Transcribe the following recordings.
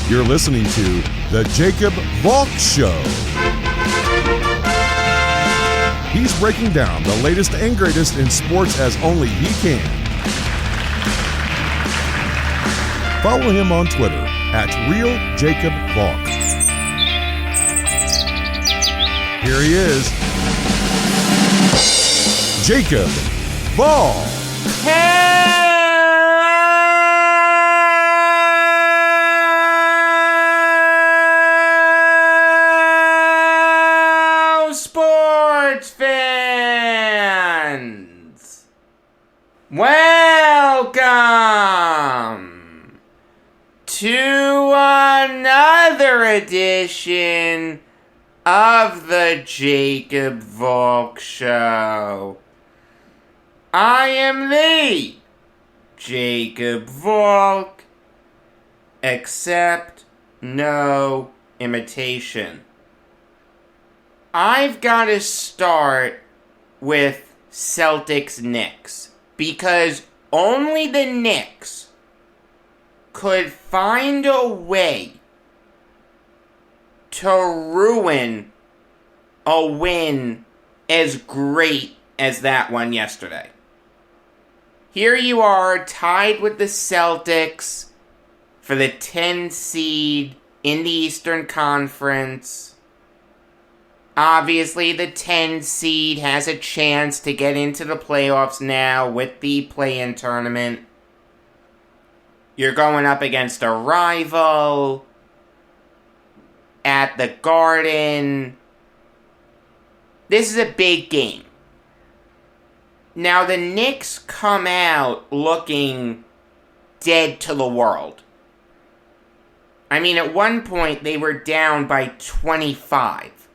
You're listening to The Jacob Valk Show. He's breaking down the latest and greatest in sports as only he can. Follow him on Twitter @RealJacobValk. Here he is, Jacob Valk. Hello, sports fans! Welcome to another edition of the Jacob Valk Show. I am the Jacob Valk, except no imitation. I've got to start with Celtics Knicks, because only the Knicks could find a way to ruin a win as great as that one yesterday. Here you are, tied with the Celtics for the 10 seed in the Eastern Conference. Obviously, the 10 seed has a chance to get into the playoffs now with the play-in tournament. You're going up against a rival at the Garden. This is a big game. Now, the Knicks come out looking dead to the world. I mean, at one point, they were down by 25.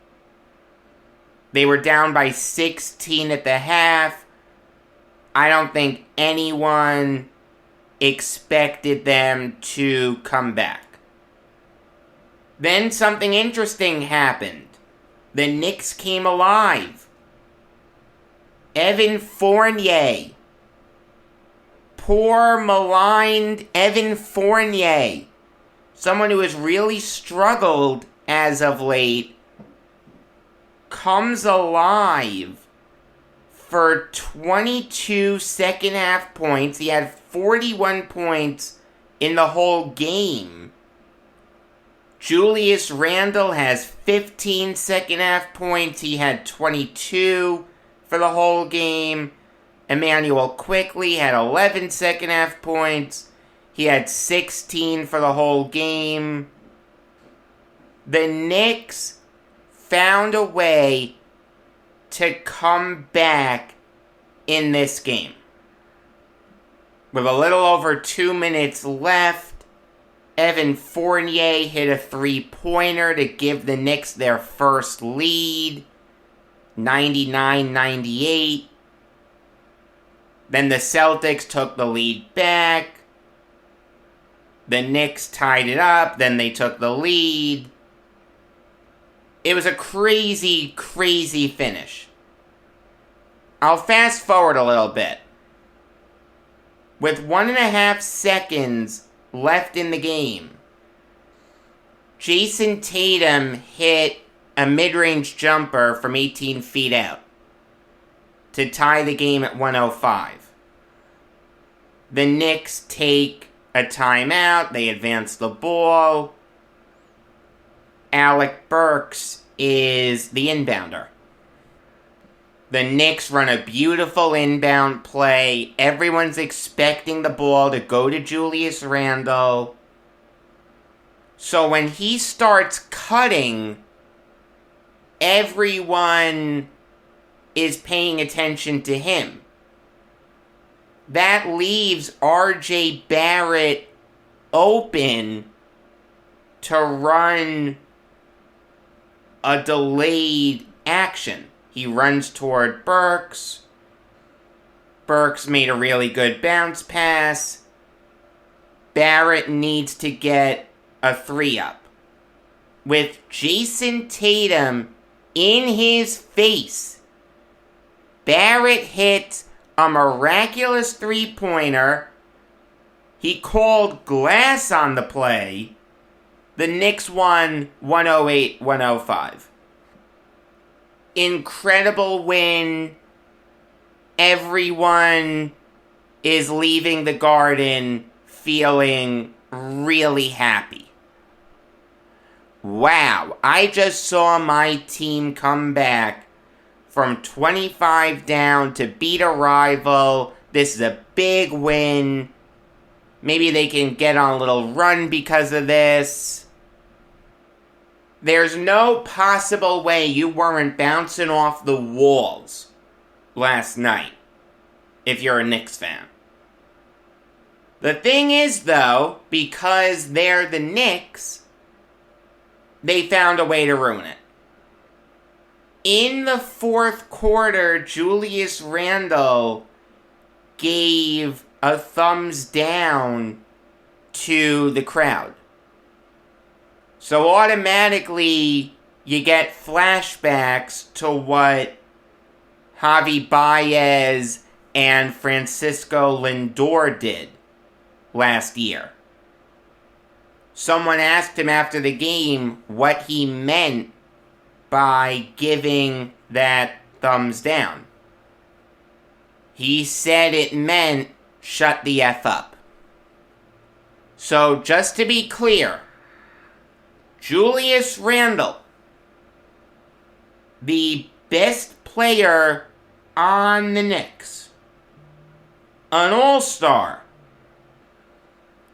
They were down by 16 at the half. I don't think anyone expected them to come back. Then something interesting happened. The Knicks came alive. Evan Fournier. Poor, maligned Evan Fournier. Someone who has really struggled as of late. Comes alive for 22 second half points. He had 41 points in the whole game. Julius Randle has 15 second half points. He had 22 for the whole game. Emmanuel Quickly had 11 second half points. He had 16 for the whole game. The Knicks found a way to come back in this game. With a little over 2 minutes left, Evan Fournier hit a three-pointer to give the Knicks their first lead. 99-98. Then the Celtics took the lead back. The Knicks tied it up. Then they took the lead. It was a crazy, crazy finish. I'll fast forward a little bit. With 1.5 seconds left in the game, Jason Tatum hit a mid-range jumper from 18 feet out to tie the game at 105. The Knicks take a timeout. They advance the ball. Alec Burks is the inbounder. The Knicks run a beautiful inbound play. Everyone's expecting the ball to go to Julius Randle. So when he starts cutting, everyone is paying attention to him. That leaves R.J. Barrett open to run a delayed action. He runs toward Burks. Burks made a really good bounce pass. Barrett needs to get a 3-up. With Jason Tatum in his face, Barrett hit a miraculous three-pointer. He called glass on the play. The Knicks won 108-105. Incredible win. Everyone is leaving the Garden feeling really happy. Wow, I just saw my team come back from 25 down to beat a rival. This is a big win. Maybe they can get on a little run because of this. There's no possible way you weren't bouncing off the walls last night if you're a Knicks fan. The thing is, though, because they're the Knicks, they found a way to ruin it. In the fourth quarter, Julius Randle gave a thumbs down to the crowd. So automatically, you get flashbacks to what Javi Baez and Francisco Lindor did last year. Someone asked him after the game what he meant by giving that thumbs down. He said it meant shut the F up. So just to be clear, Julius Randle, the best player on the Knicks, an all-star,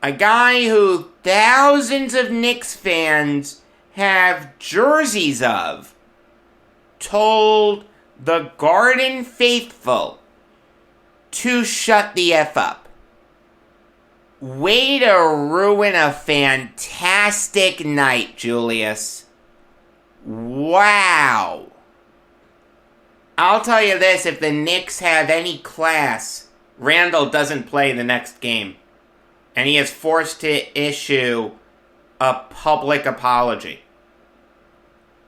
a guy who thousands of Knicks fans have jerseys of, told the Garden faithful to shut the F up. Way to ruin a fantastic night, Julius. Wow. I'll tell you this, if the Knicks have any class, Randle doesn't play the next game. And he is forced to issue a public apology.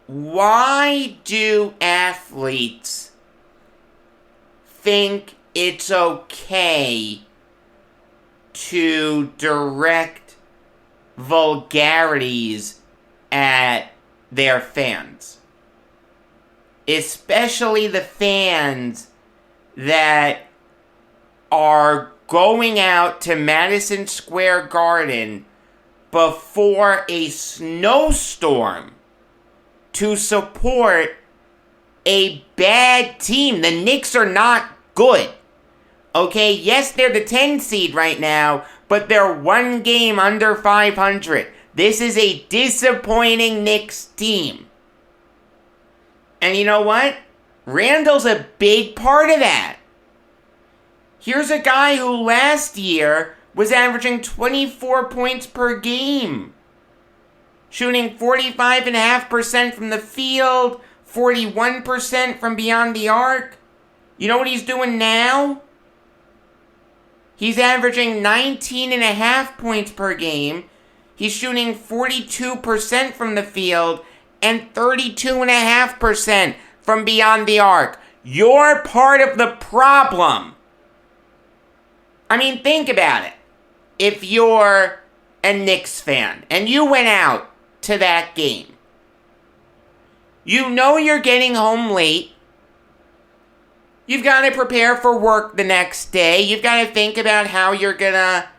Why do athletes think it's okay to direct vulgarities at their fans? Especially the fans that are going out to Madison Square Garden before a snowstorm to support a bad team. The Knicks are not good. Okay, yes, they're the 10 seed right now, but they're one game under 500. This is a disappointing Knicks team. And you know what? Randle's a big part of that. Here's a guy who last year was averaging 24 points per game, shooting 45.5% from the field, 41% from beyond the arc. You know what he's doing now? He's averaging 19.5 points per game. He's shooting 42% from the field and 32.5% from beyond the arc. You're part of the problem. I mean, think about it. If you're a Knicks fan and you went out to that game, you know you're getting home late. You've got to prepare for work the next day. You've got to think about how you're going to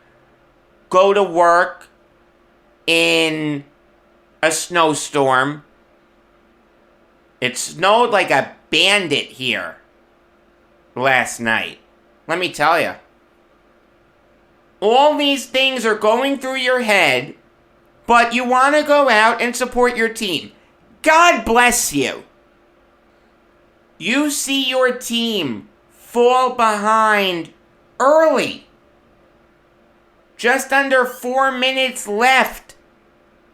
go to work in a snowstorm. It snowed like a bandit here last night. Let me tell you. All these things are going through your head, but you want to go out and support your team. God bless you. You see your team fall behind early. Just under 4 minutes left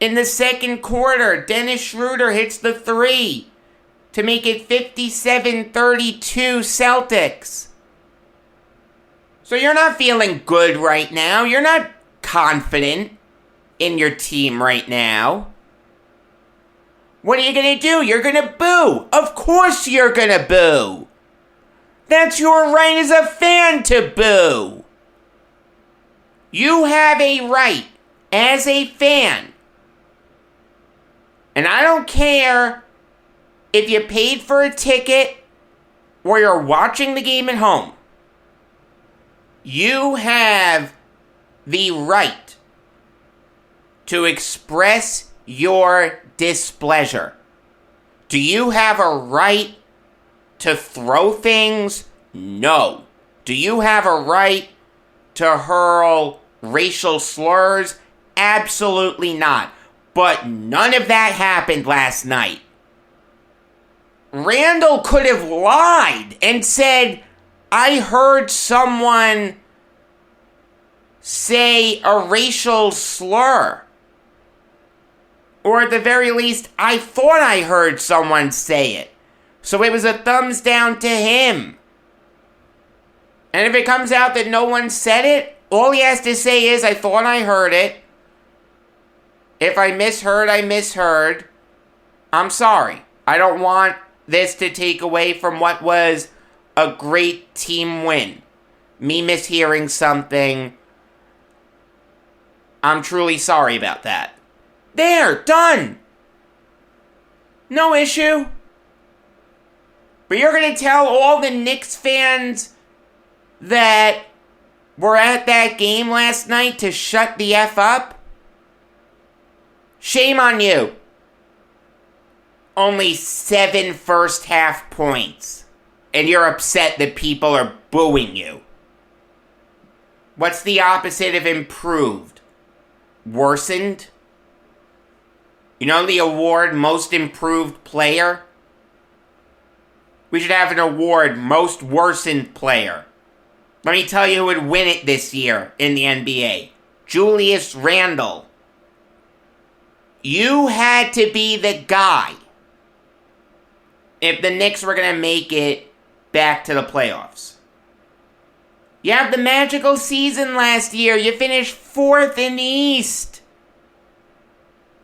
in the second quarter. Dennis Schroeder hits the three to make it 57-32 Celtics. So you're not feeling good right now. You're not confident in your team right now. What are you going to do? You're going to boo. Of course you're going to boo. That's your right as a fan to boo. You have a right as a fan And I don't care if you paid for a ticket or you're watching the game at home. You have the right to express your displeasure. Do you have a right to throw things? No. Do you have a right to hurl racial slurs? Absolutely not. But none of that happened last night. Randle could have lied and said, I heard someone say a racial slur. Or at the very least, I thought I heard someone say it. So it was a thumbs down to him. And if it comes out that no one said it, all he has to say is, I thought I heard it. If I misheard, I misheard. I'm sorry. I don't want this to take away from what was a great team win. Me mishearing something. I'm truly sorry about that. There, done. No issue. But you're going to tell all the Knicks fans that were at that game last night to shut the F up? Shame on you. Only 7 first half points. And you're upset that people are booing you. What's the opposite of improved? Worsened? You know the award, Most Improved Player? We should have an award, Most Worsened Player. Let me tell you who would win it this year in the NBA. Julius Randle. You had to be the guy if the Knicks were going to make it back to the playoffs. You have the magical season last year. You finished 4th in the East.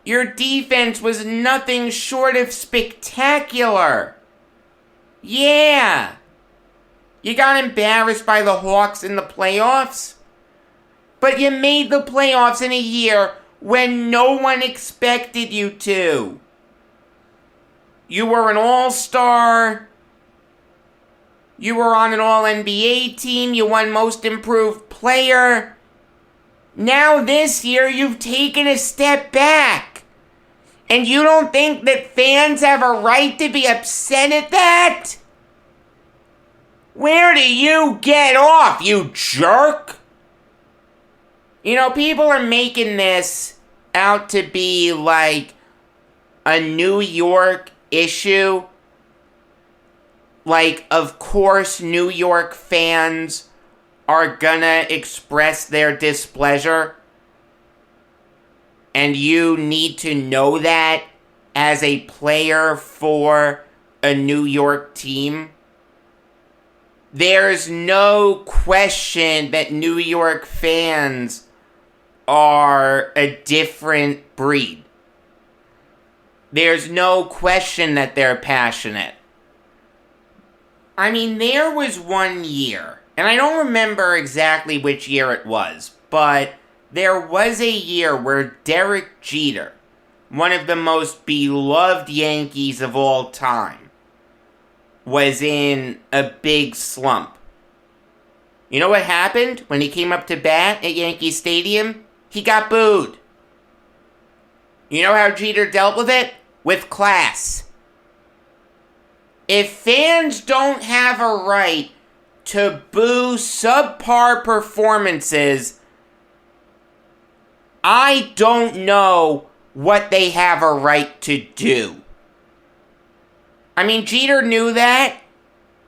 Your defense was nothing short of spectacular. Yeah. You got embarrassed by the Hawks in the playoffs. But you made the playoffs in a year when no one expected you to. You were an all-star. You were on an all-NBA team. You won Most Improved Player. Now this year, you've taken a step back. And you don't think that fans have a right to be upset at that? Where do you get off, you jerk? You know, people are making this out to be like a New York issue. Like, of course, New York fans are gonna express their displeasure. And you need to know that as a player for a New York team. There's no question that New York fans are a different breed. There's no question that they're passionate. I mean, there was one year, and I don't remember exactly which year it was, but there was a year where Derek Jeter, one of the most beloved Yankees of all time, was in a big slump. You know what happened when he came up to bat at Yankee Stadium? He got booed. You know how Jeter dealt with it? With class. If fans don't have a right to boo subpar performances, I don't know what they have a right to do. I mean, Jeter knew that.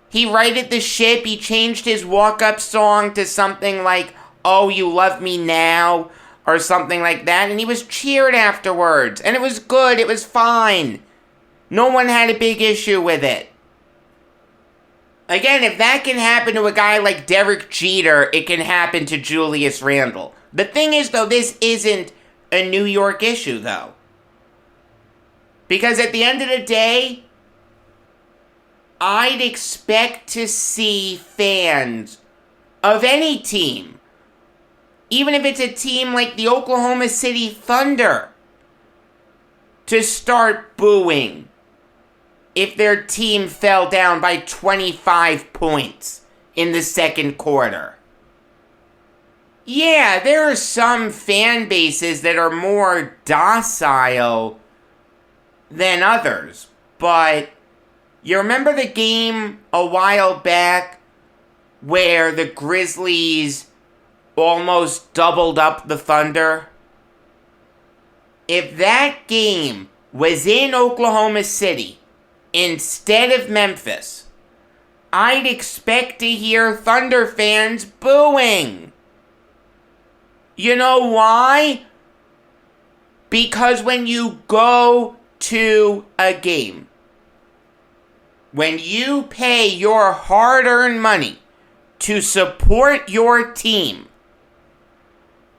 He righted the ship. He changed his walk-up song to something like, "Oh, You Love Me Now," or something like that, and he was cheered afterwards. And it was good. It was fine. No one had a big issue with it. Again, if that can happen to a guy like Derek Jeter, it can happen to Julius Randle. The thing is, though, this isn't a New York issue, though. Because at the end of the day, I'd expect to see fans of any team, even if it's a team like the Oklahoma City Thunder, to start booing if their team fell down by 25 points in the second quarter. Yeah, there are some fan bases that are more docile than others, but you remember the game a while back where the Grizzlies almost doubled up the Thunder? If that game was in Oklahoma City instead of Memphis, I'd expect to hear Thunder fans booing. You know why? Because when you go to a game, when you pay your hard-earned money to support your team,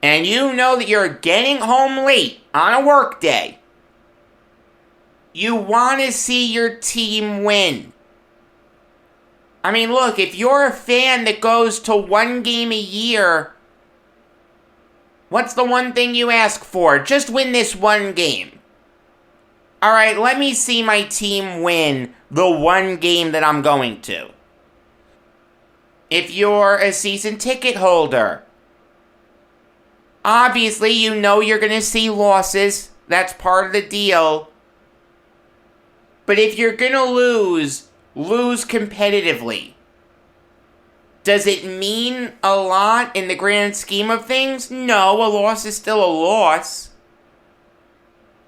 and you know that you're getting home late on a work day, you want to see your team win. I mean, look, if you're a fan that goes to one game a year, what's the one thing you ask for? Just win this one game. Alright, let me see my team win the one game that I'm going to. If you're a season ticket holder, obviously you know you're going to see losses. That's part of the deal. But if you're going to lose competitively. Does it mean a lot in the grand scheme of things? No, a loss is still a loss.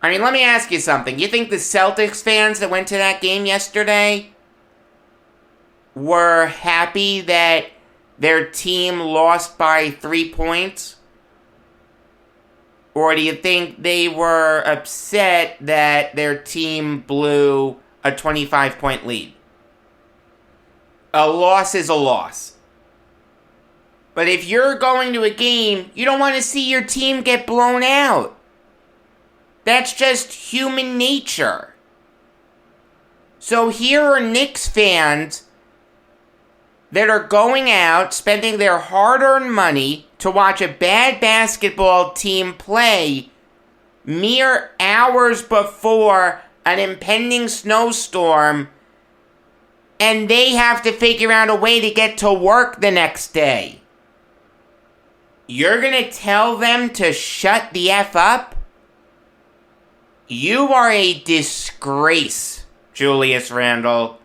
I mean, let me ask you something. You think the Celtics fans that went to that game yesterday were happy that their team lost by 3 points? Or do you think they were upset that their team blew a 25-point lead? A loss is a loss. But if you're going to a game, you don't want to see your team get blown out. That's just human nature. So here are Knicks fans that are going out, spending their hard-earned money to watch a bad basketball team play mere hours before an impending snowstorm, and they have to figure out a way to get to work the next day. You're gonna tell them to shut the F up? You are a disgrace, Julius Randle.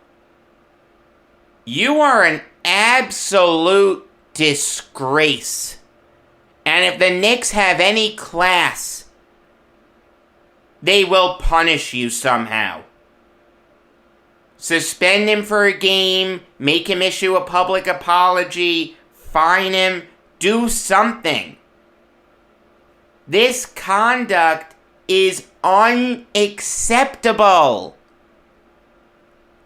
You are an absolute disgrace. And if the Knicks have any class, they will punish you somehow. Suspend him for a game, make him issue a public apology, fine him, do something. This conduct is unacceptable.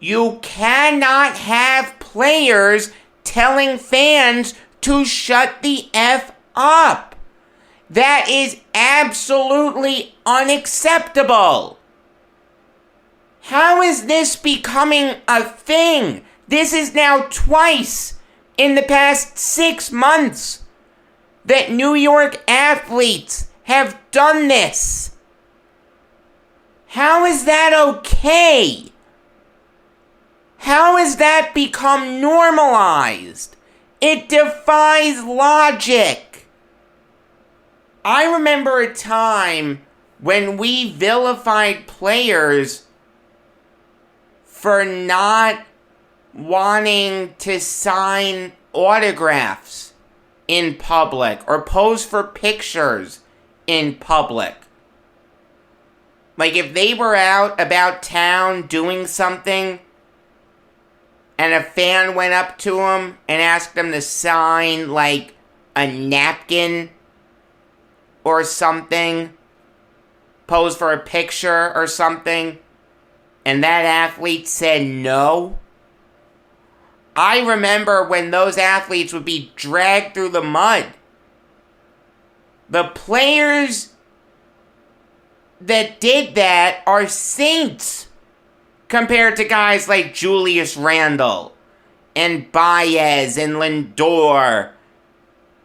You cannot have players telling fans to shut the F up. That is absolutely unacceptable. How is this becoming a thing? This is now twice in the past 6 months that New York athletes have done this. How is that okay? How has that become normalized? It defies logic. I remember a time when we vilified players for not wanting to sign autographs in public or pose for pictures in public. Like if they were out about town doing something and a fan went up to them and asked them to sign like a napkin or something, pose for a picture or something, and that athlete said no. I remember when those athletes would be dragged through the mud. The players that did that are saints compared to guys like Julius Randle and Baez and Lindor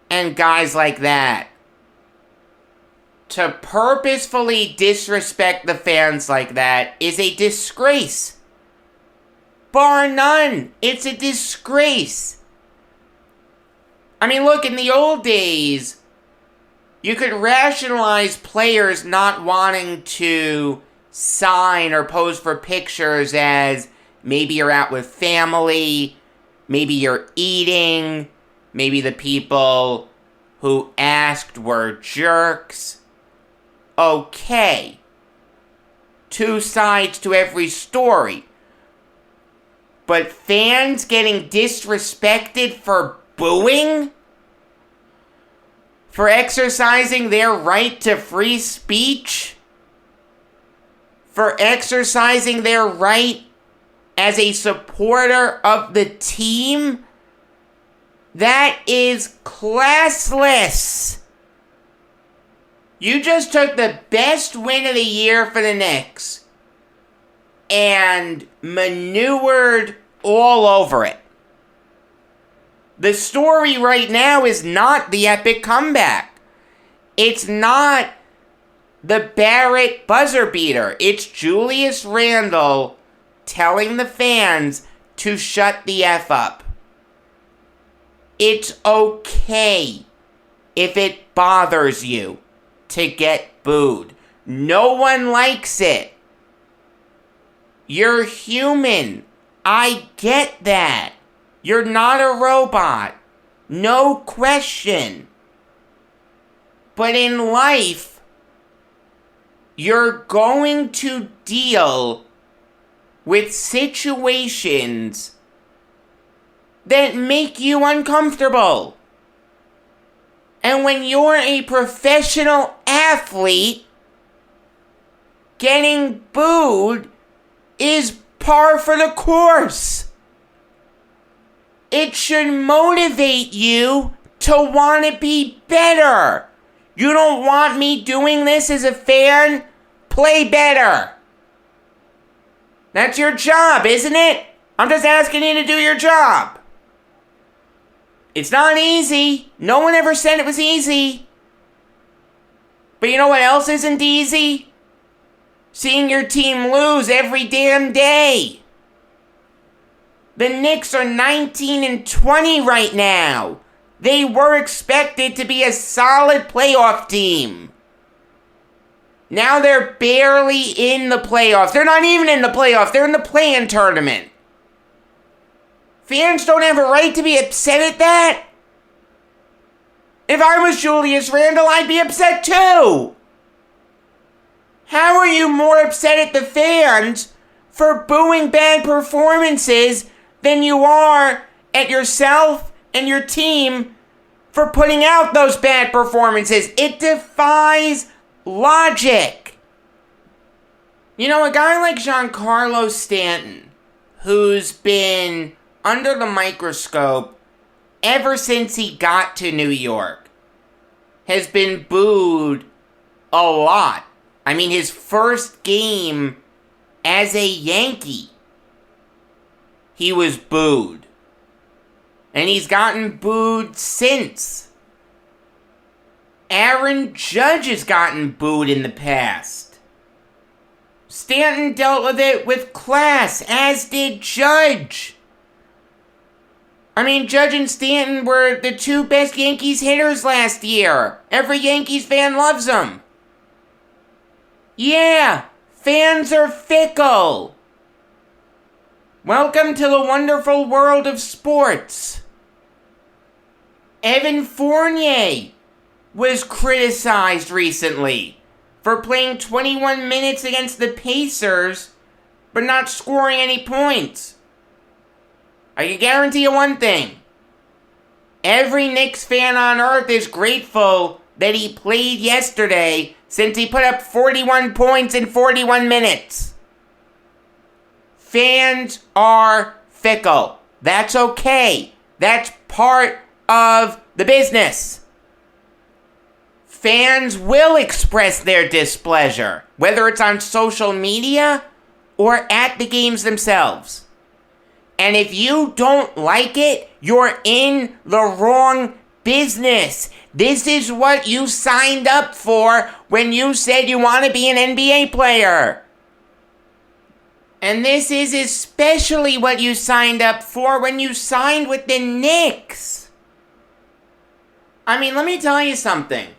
and guys like that. to purposefully disrespect the fans like that is a disgrace. Bar none. It's a disgrace. I mean, look, in the old days, you could rationalize players not wanting to sign or pose for pictures as maybe you're out with family, maybe you're eating, maybe the people who asked were jerks. Okay. Two sides to every story. But fans getting disrespected for booing? For exercising their right to free speech? For exercising their right as a supporter of the team? That is classless. You just took the best win of the year for the Knicks and manured all over it. The story right now is not the epic comeback. It's not the Barrett buzzer beater. It's Julius Randle telling the fans to shut the F up. It's okay if it bothers you to get booed. No one likes it. You're human. I get that. You're not a robot. No question. But in life, you're going to deal with situations that make you uncomfortable. And when you're a professional athlete, getting booed is par for the course. It should motivate you to want to be better. You don't want me doing this as a fan? Play better. That's your job, isn't it? I'm just asking you to do your job. It's not easy. No one ever said it was easy. But you know what else isn't easy? Seeing your team lose every damn day. The Knicks are 19-20 right now. They were expected to be a solid playoff team. Now they're barely in the playoffs. They're not even in the playoffs. They're in the play-in tournament. Fans don't have a right to be upset at that. If I was Julius Randle, I'd be upset too. How are you more upset at the fans for booing bad performances than you are at yourself and your team for putting out those bad performances? It defies logic. You know, a guy like Giancarlo Stanton, who's been under the microscope ever since he got to New York, has been booed a lot. I mean, his first game as a Yankee, he was booed. And he's gotten booed since. Aaron Judge has gotten booed in the past. Stanton dealt with it with class, as did Judge. I mean, Judge and Stanton were the two best Yankees hitters last year. Every Yankees fan loves them. Yeah, fans are fickle. Welcome to the wonderful world of sports. Evan Fournier was criticized recently for playing 21 minutes against the Pacers, but not scoring any points. I can guarantee you one thing. Every Knicks fan on earth is grateful that he played yesterday since he put up 41 points in 41 minutes. Fans are fickle. That's okay. That's part of the business. Fans will express their displeasure, whether it's on social media or at the games themselves. And if you don't like it, you're in the wrong business. This is what you signed up for when you said you want to be an NBA player. And this is especially what you signed up for when you signed with the Knicks. I mean, let me tell you something.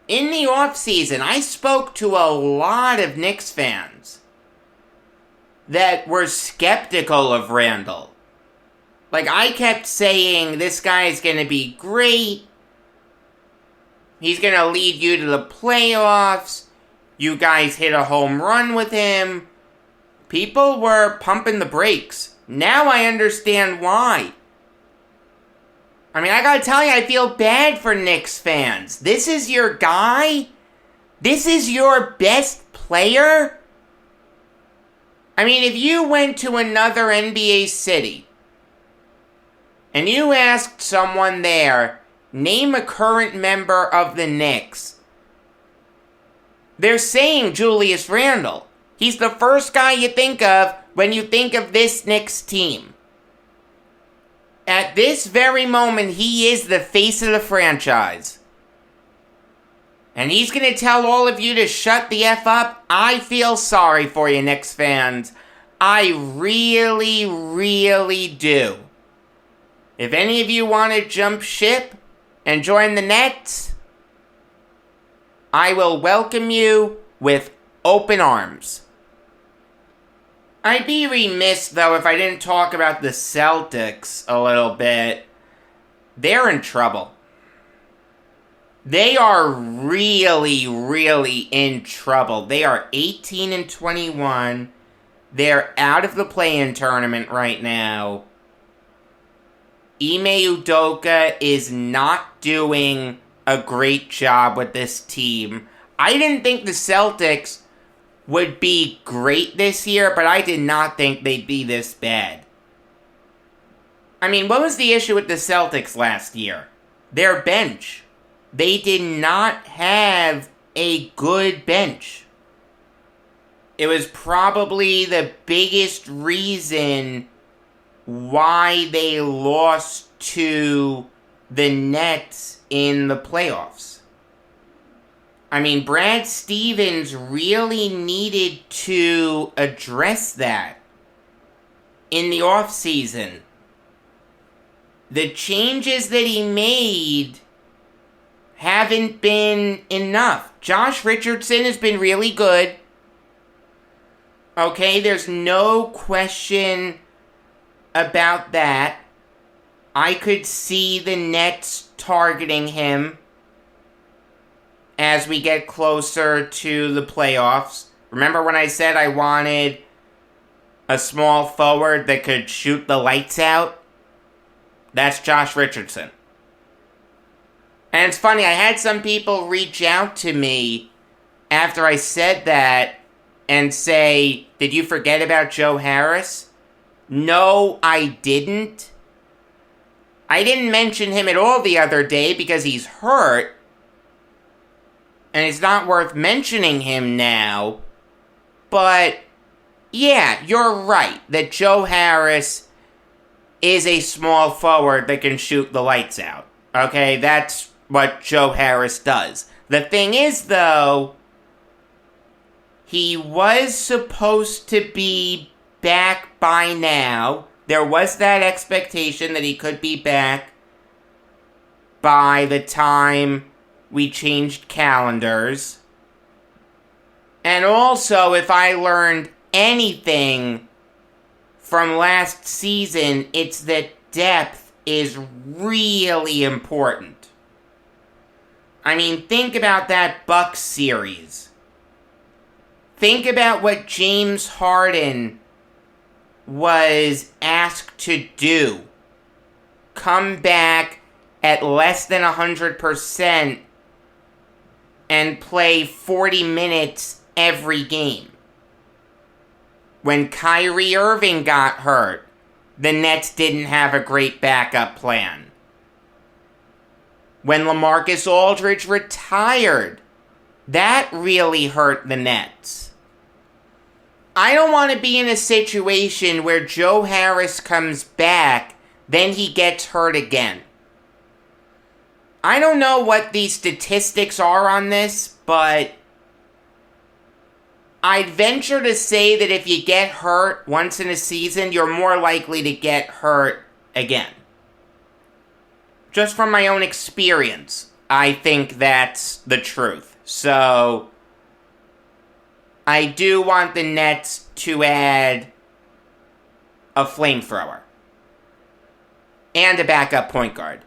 In the offseason, I spoke to a lot of Knicks fans that were skeptical of Randle. Like, I kept saying, this guy's going to be great. He's going to lead you to the playoffs. You guys hit a home run with him. People were pumping the brakes. Now I understand why. I mean, I gotta tell you, I feel bad for Knicks fans. This is your guy? This is your best player? I mean, if you went to another NBA city and you asked someone there, name a current member of the Knicks, they're saying Julius Randle. He's the first guy you think of when you think of this Knicks team. At this very moment, he is the face of the franchise. And he's going to tell all of you to shut the F up. I feel sorry for you, Knicks fans. I really, really do. If any of you want to jump ship and join the Nets, I will welcome you with open arms. I'd be remiss, though, if I didn't talk about the Celtics a little bit. They're in trouble. They are really, really in trouble. They are 18-21. They're out of the play-in tournament right now. Ime Udoka is not doing a great job with this team. I didn't think the Celtics would be great this year, but I did not think they'd be this bad. I mean, what was the issue with the Celtics last year? Their bench. They did not have a good bench. It was probably the biggest reason why they lost to the Nets in the playoffs. I mean, Brad Stevens really needed to address that in the offseason. The changes that he made haven't been enough. Josh Richardson has been really good. Okay, there's no question about that. I could see the Nets targeting him as we get closer to the playoffs. Remember when I said I wanted a small forward that could shoot the lights out? That's Josh Richardson. And it's funny, I had some people reach out to me after I said that and say, did you forget about Joe Harris? No, I didn't. I didn't mention him at all the other day because he's hurt. And it's not worth mentioning him now. But, yeah, you're right that Joe Harris is a small forward that can shoot the lights out. Okay, that's what Joe Harris does. The thing is, though, he was supposed to be back by now. There was that expectation that he could be back by the time we changed calendars. And also, if I learned anything from last season, it's that depth is really important. I mean, think about that Bucks series. Think about what James Harden was asked to do. Come back at less than 100% and play 40 minutes every game. When Kyrie Irving got hurt, the Nets didn't have a great backup plan. When LaMarcus Aldridge retired, that really hurt the Nets. I don't want to be in a situation where Joe Harris comes back, then he gets hurt again. I don't know what the statistics are on this, but I'd venture to say that if you get hurt once in a season, you're more likely to get hurt again. Just from my own experience, I think that's the truth. So, I do want the Nets to add a flamethrower. And a backup point guard.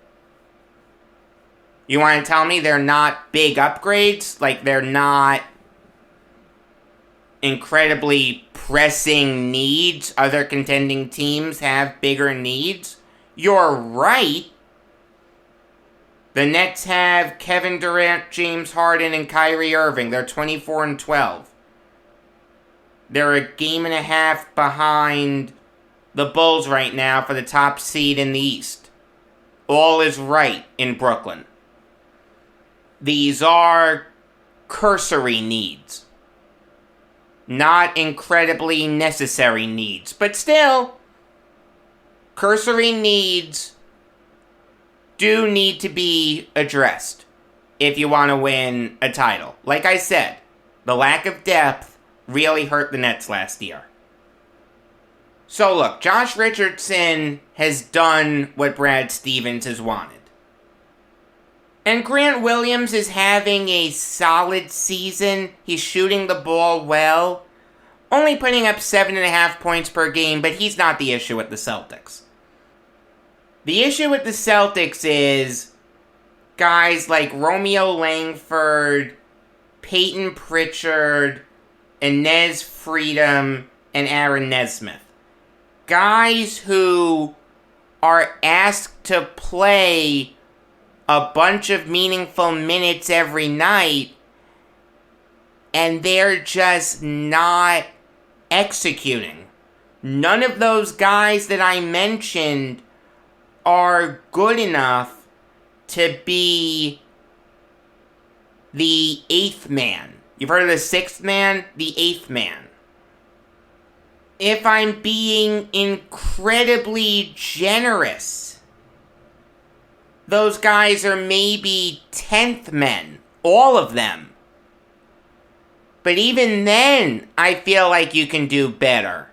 You want to tell me they're not big upgrades? Like, they're not incredibly pressing needs? Other contending teams have bigger needs? You're right. The Nets have Kevin Durant, James Harden, and Kyrie Irving. They're 24-12. They're a game and a half behind the Bulls right now for the top seed in the East. All is right in Brooklyn. These are cursory needs. Not incredibly necessary needs. But still, cursory needs do need to be addressed if you want to win a title. Like I said, the lack of depth really hurt the Nets last year. So look, Josh Richardson has done what Brad Stevens has wanted. And Grant Williams is having a solid season. He's shooting the ball well. Only putting up 7.5 points per game, but he's not the issue with the Celtics. The issue with the Celtics is guys like Romeo Langford, Peyton Pritchard, Inez Freedom, and Aaron Nesmith. Guys who are asked to play a bunch of meaningful minutes every night, and they're just not executing. None of those guys that I mentioned are good enough to be the eighth man. You've heard of the sixth man? The eighth man. If I'm being incredibly generous, those guys are maybe 10th men. All of them. But even then, I feel like you can do better.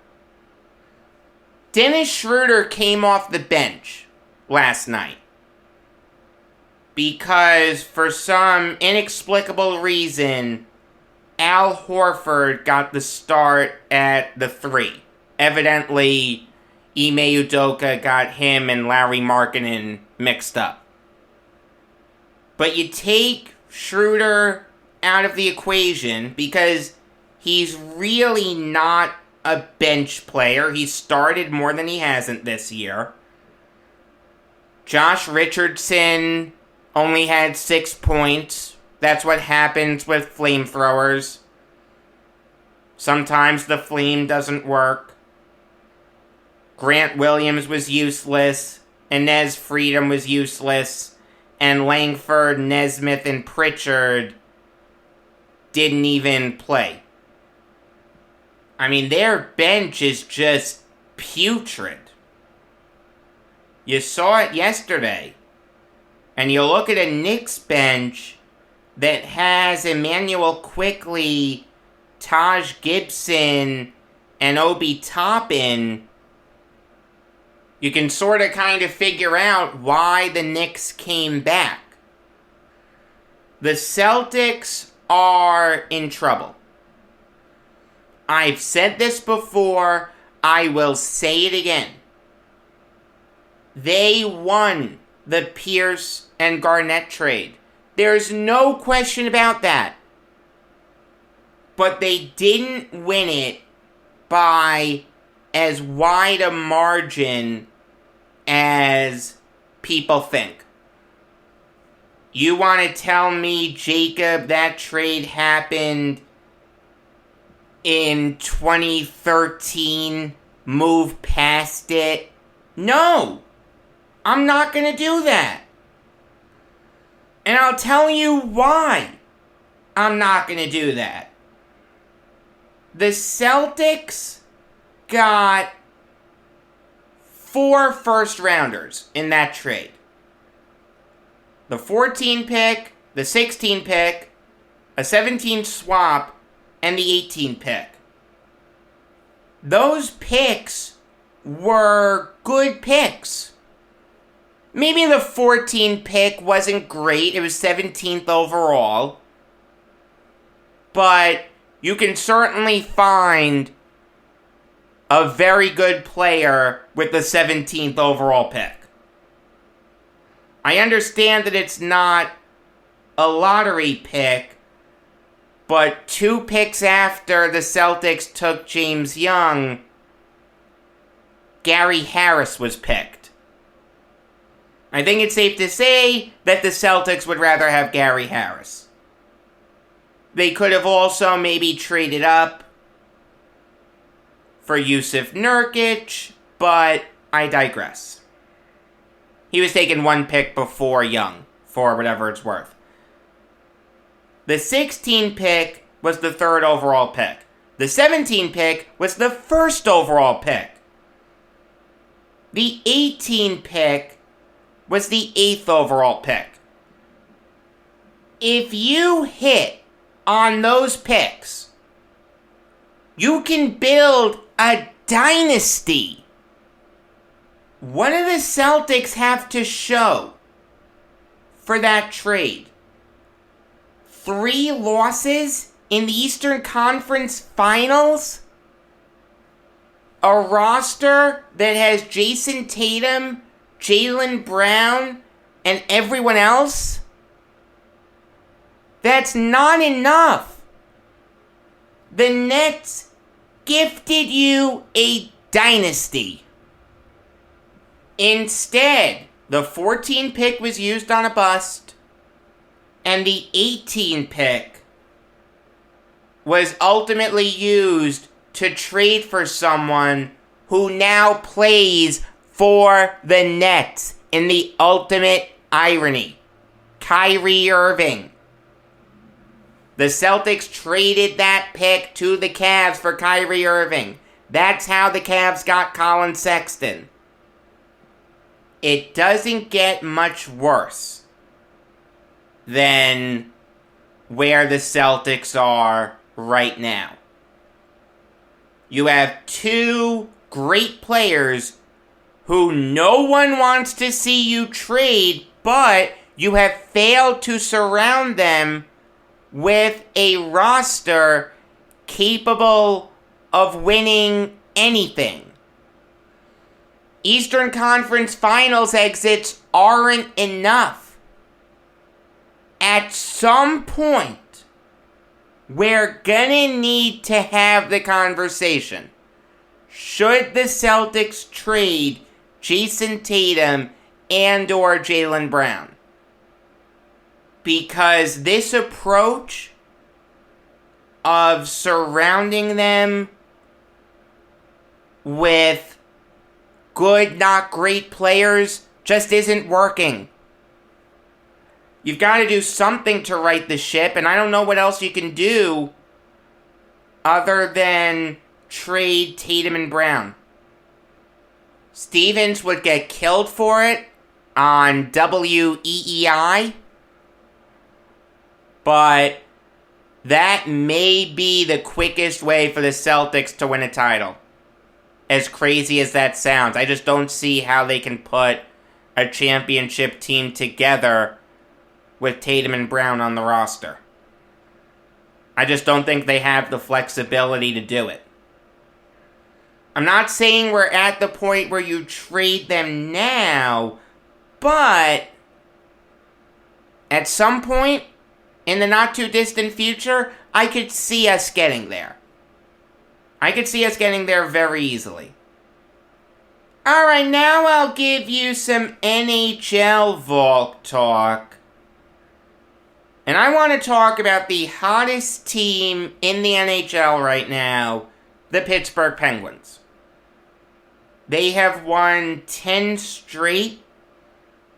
Dennis Schroeder came off the bench last night because for some inexplicable reason, Al Horford got the start at the 3. Evidently, Ime Udoka got him and Larry Markkinen mixed up. But you take Schroeder out of the equation because he's really not a bench player. He started more than he hasn't this year. Josh Richardson only had 6 points. That's what happens with flamethrowers. Sometimes the flame doesn't work. Grant Williams was useless. Inez Freedom was useless. And Langford, Nesmith, and Pritchard didn't even play. I mean, their bench is just putrid. You saw it yesterday. And you look at a Knicks bench that has Emmanuel Quickley, Taj Gibson, and Obi Toppin. You can sort of kind of figure out why the Knicks came back. The Celtics are in trouble. I've said this before. I will say it again. They won the Pierce and Garnett trade. There's no question about that. But they didn't win it by as wide a margin as people think. You want to tell me, Jacob, that trade happened in 2013? Move past it? No! I'm not going to do that. And I'll tell you why I'm not going to do that. The Celtics got 4 first-rounders in that trade. the 14 pick, the 16 pick, a 17 swap, and the 18 pick. Those picks were good picks. Maybe the 14 pick wasn't great. It was 17th overall. But you can certainly find a very good player with the 17th overall pick. I understand that it's not a lottery pick, but 2 picks after the Celtics took James Young, Gary Harris was picked. I think it's safe to say that the Celtics would rather have Gary Harris. They could have also maybe traded up for Yusuf Nurkic, but I digress. He was taken 1 pick before Young, for whatever it's worth. The 16 pick was the 3rd overall pick. The 17 pick was the 1st overall pick. The 18 pick was the 8th overall pick. If you hit on those picks, you can build a dynasty. What do the Celtics have to show for that trade? 3 losses in the Eastern Conference Finals? A roster that has Jason Tatum, Jaylen Brown, and everyone else? That's not enough. The Nets gifted you a dynasty. Instead, the 14 pick was used on a bust, and the 18 pick was ultimately used to trade for someone who now plays for the Nets in the ultimate irony. Kyrie Irving. The Celtics traded that pick to the Cavs for Kyrie Irving. That's how the Cavs got Colin Sexton. It doesn't get much worse than where the Celtics are right now. You have 2 great players who no one wants to see you trade, but you have failed to surround them with a roster capable of winning anything. Eastern Conference Finals exits aren't enough. At some point, we're gonna need to have the conversation. Should the Celtics trade Jason Tatum and or Jaylen Brown? Because this approach of surrounding them with good, not great players just isn't working. You've got to do something to right the ship, and I don't know what else you can do other than trade Tatum and Brown. Stevens would get killed for it on WEEI, but that may be the quickest way for the Celtics to win a title. As crazy as that sounds, I just don't see how they can put a championship team together with Tatum and Brown on the roster. I just don't think they have the flexibility to do it. I'm not saying we're at the point where you trade them now, but at some point in the not too distant future, I could see us getting there. I could see us getting there very easily. Alright, now I'll give you some NHL Valk talk. And I want to talk about the hottest team in the NHL right now, the Pittsburgh Penguins. They have won 10 straight.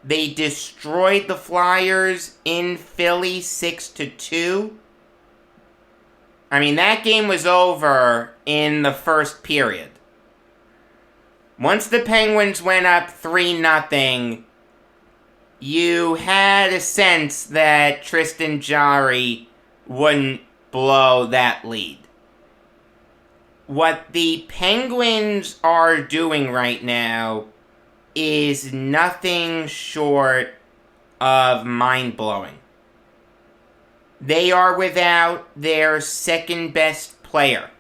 They destroyed the Flyers in Philly 6-2. I mean, that game was over in the first period. Once the Penguins went up 3-0, you had a sense that Tristan Jarry wouldn't blow that lead. What the Penguins are doing right now is nothing short of mind-blowing. They are without their second best player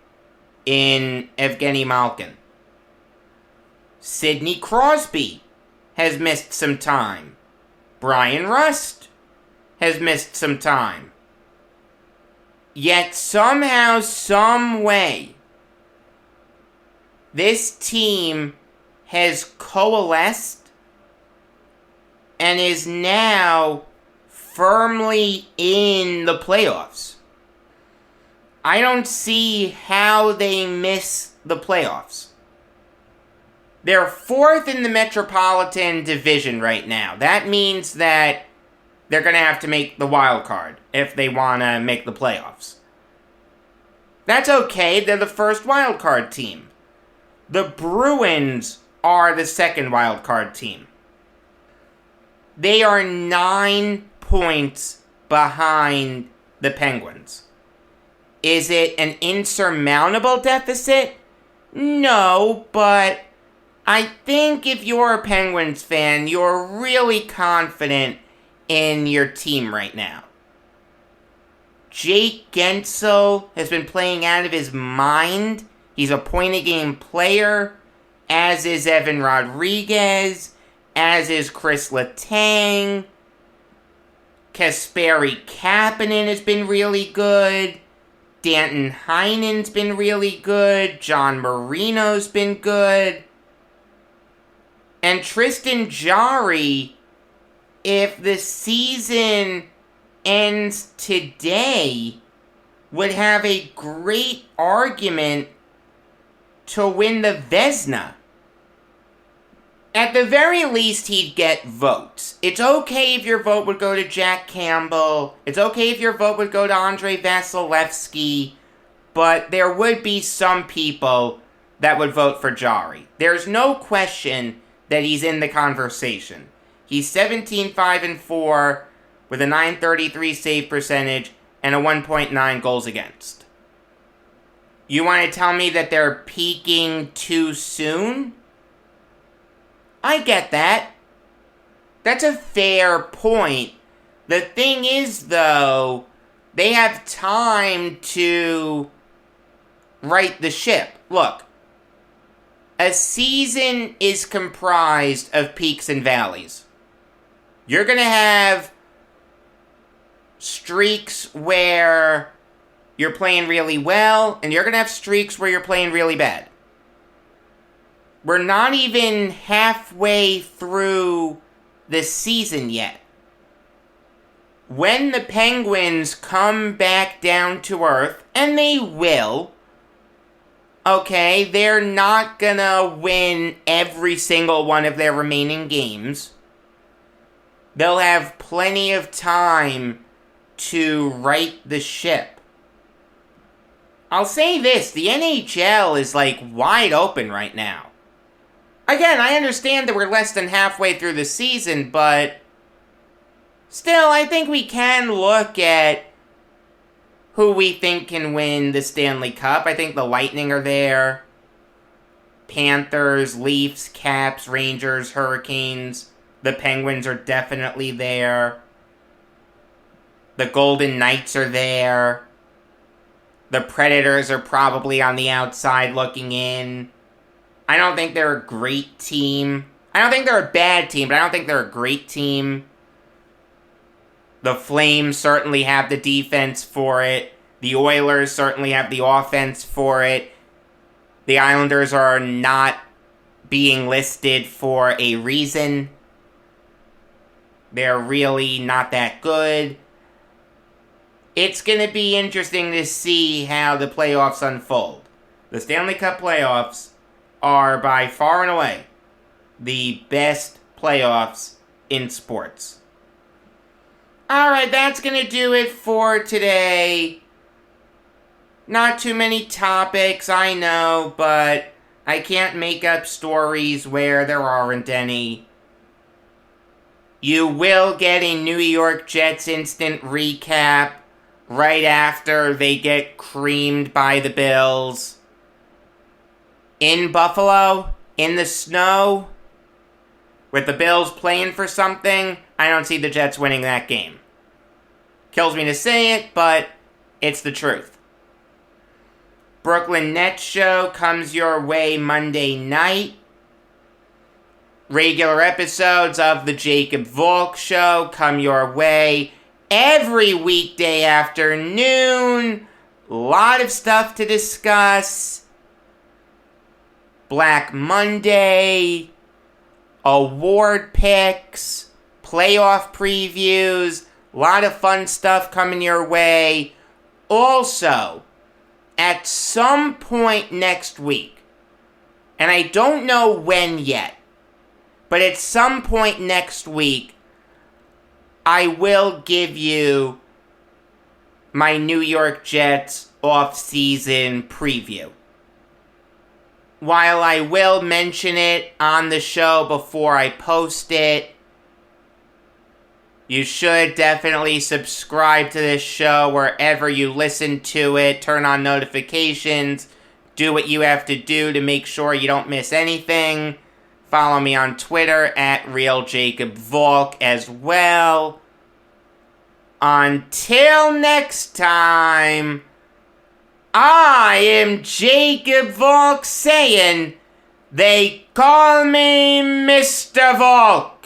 in Evgeny Malkin. Sidney Crosby has missed some time. Brian Rust has missed some time. Yet somehow, some way, this team has coalesced and is now firmly in the playoffs. I don't see how they miss the playoffs. They're fourth in the Metropolitan Division right now. That means that they're going to have to make the wild card if they want to make the playoffs. That's okay. They're the first wild card team. The Bruins are the second wild card team. They are 9 points behind the Penguins. Is it an insurmountable deficit? No, but I think if you're a Penguins fan, you're really confident in your team right now. Jake Gensel has been playing out of his mind. He's a point-a-game player, as is Evan Rodriguez, as is Chris Letang. Kasperi Kapanen has been really good. Danton Heinen's been really good. John Marino's been good. And Tristan Jarry, if the season ends today, would have a great argument to win the Vezina. At the very least, he'd get votes. It's okay if your vote would go to Jack Campbell. It's okay if your vote would go to Andrei Vasilevsky. But there would be some people that would vote for Jarry. There's no question that he's in the conversation. He's 17-5-4 with a .933 save percentage and a 1.9 goals against. You want to tell me that they're peaking too soon? I get that. That's a fair point. The thing is, though, they have time to right the ship. Look, a season is comprised of peaks and valleys. You're going to have streaks where you're playing really well, and you're going to have streaks where you're playing really bad. We're not even halfway through the season yet. When the Penguins come back down to earth, and they will, okay, they're not gonna win every single one of their remaining games. They'll have plenty of time to right the ship. I'll say this, the NHL is wide open right now. Again, I understand that we're less than halfway through the season, but still, I think we can look at who we think can win the Stanley Cup. I think the Lightning are there. Panthers, Leafs, Caps, Rangers, Hurricanes. The Penguins are definitely there. The Golden Knights are there. The Predators are probably on the outside looking in. I don't think they're a great team. I don't think they're a bad team, but I don't think they're a great team. The Flames certainly have the defense for it. The Oilers certainly have the offense for it. The Islanders are not being listed for a reason. They're really not that good. It's going to be interesting to see how the playoffs unfold. The Stanley Cup playoffs are by far and away the best playoffs in sports. Alright, that's going to do it for today. Not too many topics, I know, but I, I can't make up stories where there aren't any. You will get a New York Jets instant recap right after they get creamed by the Bills. In Buffalo, in the snow, with the Bills playing for something, I don't see the Jets winning that game. Kills me to say it, but it's the truth. Brooklyn Nets show comes your way Monday night. Regular episodes of the Jacob Valk show come your way every weekday afternoon. A lot of stuff to discuss. Black Monday, award picks, playoff previews, a lot of fun stuff coming your way. Also, at some point next week, and I don't know when yet, but at some point next week, I will give you my New York Jets off-season preview. While I will mention it on the show before I post it, you should definitely subscribe to this show wherever you listen to it. Turn on notifications. Do what you have to do to make sure you don't miss anything. Follow me on Twitter at RealJacobValk as well. Until next time, I am Jacob Valk saying, they call me Mr. Valk.